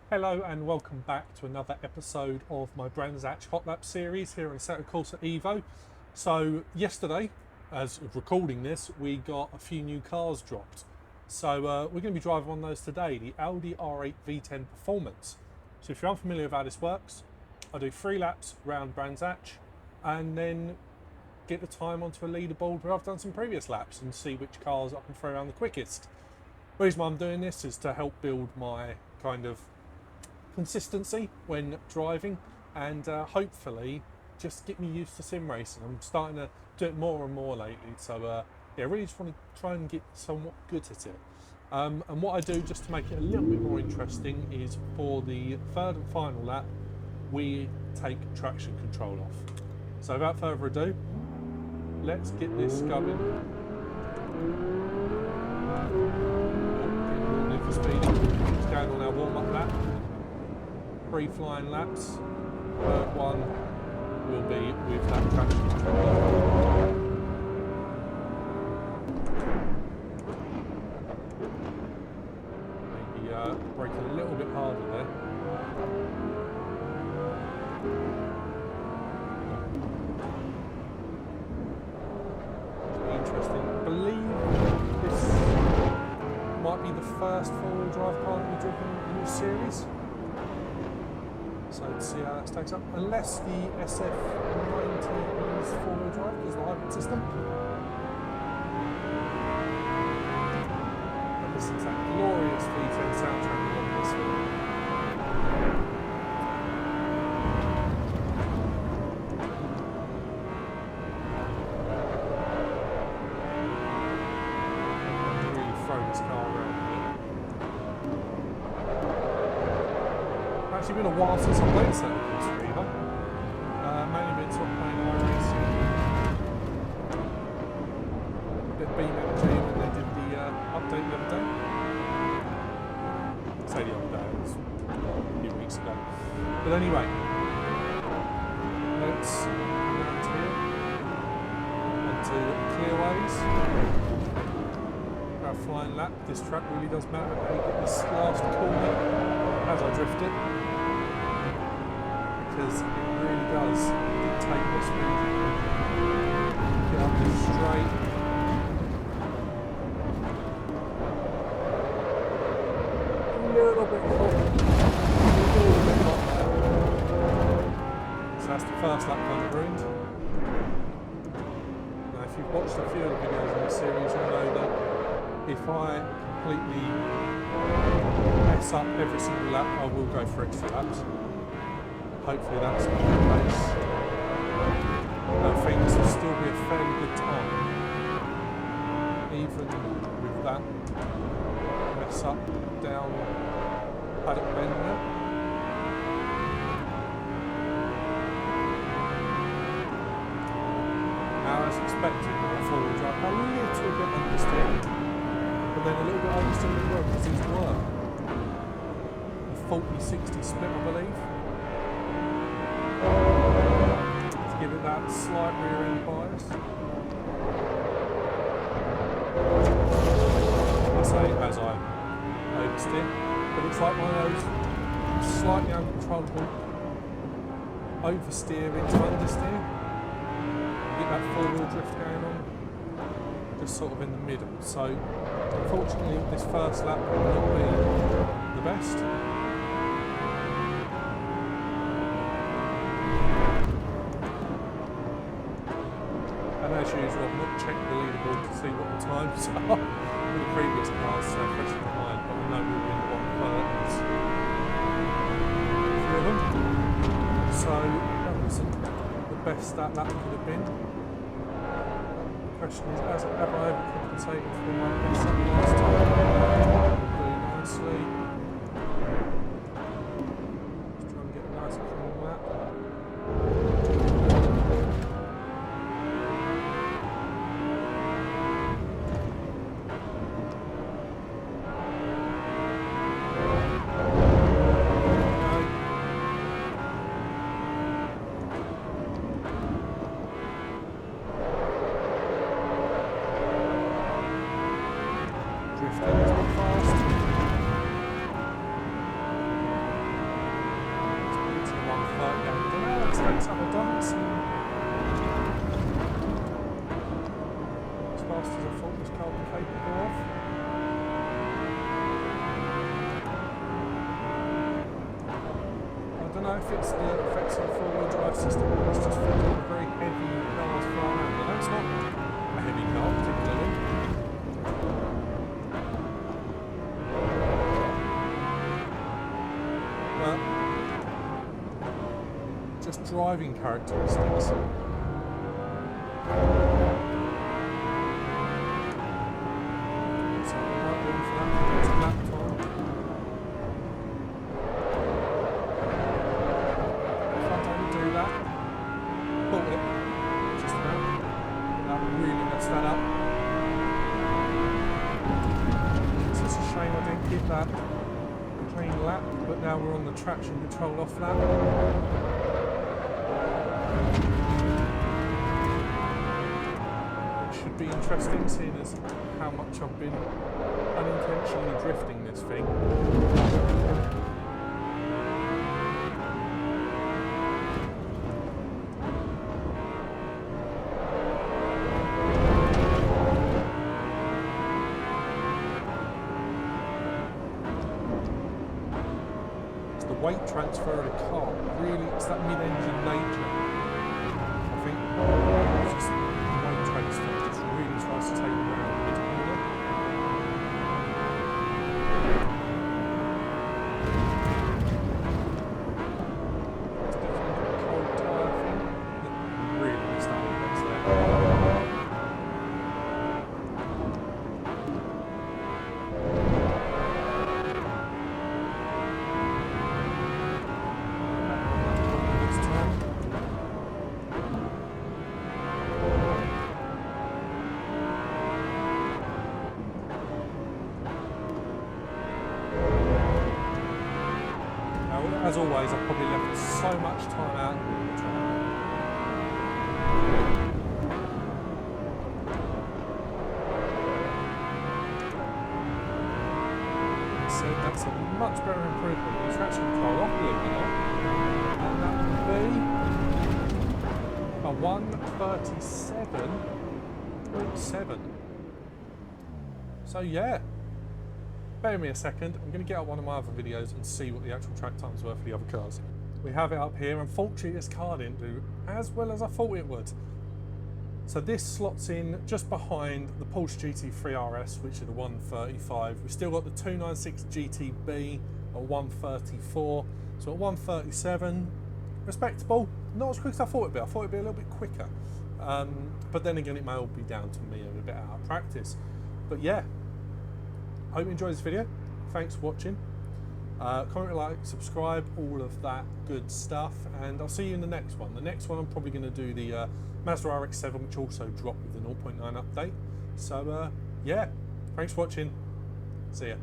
Hello and welcome back to another episode of my Brands Hatch Hot Lap series here on Assetto Corsa Evo. So yesterday, as of recording this, we got a few new cars dropped. So we're going to be driving one of those today, the Audi R8 V10 Performance. So if you're unfamiliar with how this works, I do 3 laps around Brands Hatch and then get the time onto a leaderboard where I've done some previous laps and see which cars I can throw around the quickest. The reason why I'm doing this is to help build my kind of consistency when driving and hopefully just get me used to sim racing. I'm starting to do it more and more lately, so yeah, really just want to try and get somewhat good at it. And what I do just to make it a little bit more interesting is for the third and final lap we take traction control off. So without further ado, let's get this going. Getting for speeding. It's going on our warm-up lap. 3 flying laps. Third one will be with that traction control. Maybe brake a little bit harder there. Interesting. I believe this might be the first 4-wheel drive car that we've driven in this series. So let's see how that stacks up. Unless the SF90 is 4-wheel drive, because the hybrid system. And listen to that glorious V10 soundtrack on this one. Really throw this car around. It's actually been a while since I played Assetto Corsa Evo. Mainly been sort of playing iRacing. A bit BMG when they did the update the other day. I say the other day, it was a few weeks ago. But anyway, let's round here onto clearways. Our flying lap. This track really does matter how you get this last corner as I drift it. Because it really does dictate what speed you can get up this straight. A little bit hot. So that's the first lap kind of ruined. Now if you've watched a few of the videos in this series, you'll know that if I completely mess up every single lap, I will go for extra laps. Hopefully that's not the case. I think this will still be a fairly good time, even with that mess up down paddock bend there. Now, as expected, with a 4-wheel drive, a little bit understeer, but then a little bit oversteer as well because these were a 40-60 split, I believe. To give it that slight rear end bias. I say as I oversteer, but it's like one of those slightly uncontrollable oversteer into understeer. Get that 4-wheel drift going on, just sort of in the middle. So unfortunately this first lap will not be the best. As usual, I've not checked the leaderboard to see what the times are with the previous cars, so fresh in mind, but I know we'll be in the 130s. 3 of them. So that wasn't the best that could have been. The question is, have I overcompensated for my mess up last time? Really nicely. Just try and get a nice clean lap. Drifting is not fast. Let's have a dance. As fast as I thought this car was capable of. I don't know if it's the effects of the four-wheel drive system or it's just feeling very heavy cars flying around. But that's not a heavy car particularly. But just driving characteristics. Get that clean lap, but now we're on the traction control off lap. It should be interesting seeing as how much I've been unintentionally drifting this thing. Weight transfer of the car, really, it's that mid-engine nature. I think it's just the weight transfer just really tries to take me around mid-corner. It's definitely a cold tyre thing. Really missed out on the best there. As always, I've probably left so much time out on the track. So that's a much better improvement. The traction control off, believe it or not. And that would be a 1:37.7. So yeah. Bear me a second, I'm going to get out one of my other videos and see what the actual track times were for the other cars. We have it up here. Unfortunately, this car didn't do as well as I thought it would. So this slots in just behind the Porsche GT3 RS, which is the 135. We've still got the 296 GTB at 134. So at 137, respectable. Not as quick as I thought it'd be. I thought it'd be a little bit quicker. But then again, it may all be down to me a bit out of practice. But yeah. Hope you enjoyed this video. Thanks for watching. Comment, like, subscribe, all of that good stuff, and I'll see you in the next one. The next one I'm probably going to do the Mazda RX-7, which also dropped with the 0.9 update. So yeah, thanks for watching. See ya.